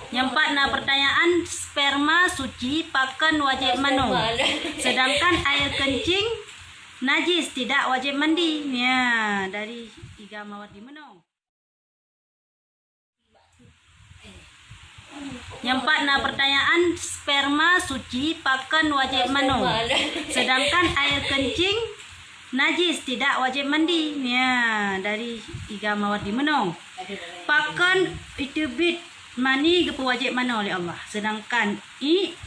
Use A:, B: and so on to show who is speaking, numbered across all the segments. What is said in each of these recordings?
A: Yang empat, nah pertanyaan sperma suci pakan wajib manu, sedangkan air kencing najis tidak wajib mandi. Ya, dari tiga mawar di menu. Yang empat, nah pertanyaan sperma suci pakan wajib manu, sedangkan air kencing najis tidak wajib mandi. Ya, dari tiga mawar di menu. Pakan itibit mani gepu wajib manu oleh Allah, sedangkan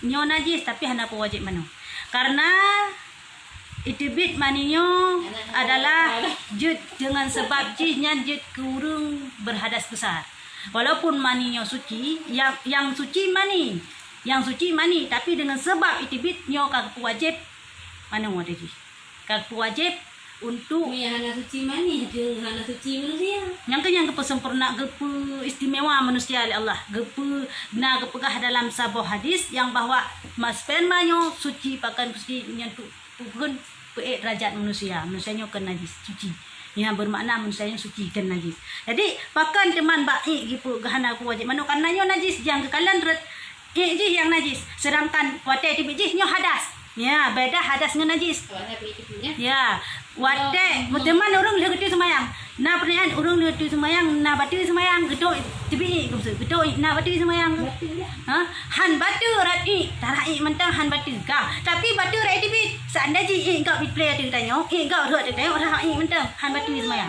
A: nyo najis tapi hana pun wajib manu. Karena itibit maninyo adalah jud dengan sebab jihnya jud kurung berhadas besar. Walaupun maninyo suci, yang suci mani, tapi dengan sebab itibit nyo kagak wajib manu ada ji. Kagak wajib untuk
B: hana suci mani, hana suci manusia.
A: Yang sempurna gepu istimewa manusia oleh Allah. Gepu gepegah dalam sebuah hadis yang bahwa spermanyo suci pakan suci nyentuh pukun derajat manusia. Manusianya kan najis suci. Yang bermakna manusianya suci kan najis. Jadi pakan teman baik gitu gahana aku wajib manu karena nyo najis yang kekalan ji yang najis. Sedangkan wate tibiji nyo hadas. Ya, beda hadas dengan najis. Ya, wate teman orang lihat itu semayang. Nah pertanyaan orang lihat itu semayang, nah batu semayang, gedoi tibi gedoi, nah batu semayang. Han batu rai, tarai mentang han batu ka. Tapi batu rai tibi, seandainya engkau play tu tanya, engkau ruat tu tanya, orang mentang han batu semayang.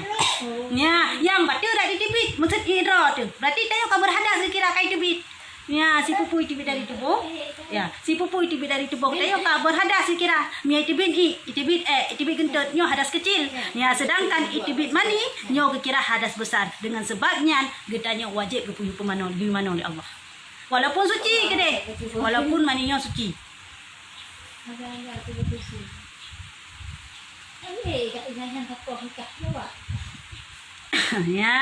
A: Ya, yang batu rai tibi, maksud ro tu. Berarti tanya kau berhadas kira kai tibi. Ya, si pupu itibit dari tubuh. Ya, si pupu itibit dari tubuh. Tayo ka berhadas kira. Mia itibit itibit gentut nyo hadas kecil. Ya, sedangkan itibit mani nyo kira hadas besar. Dengan sebabnya getanya wajib kepuyu pemano oleh Allah. Walaupun suci gede. Walaupun mani nyo suci. Ya,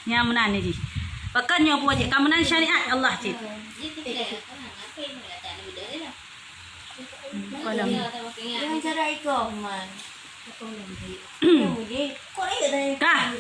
A: yang mana ni? Pakan nyo wajib keamanan syariat Allah cik.
B: Yang cara ikaw man. Kah?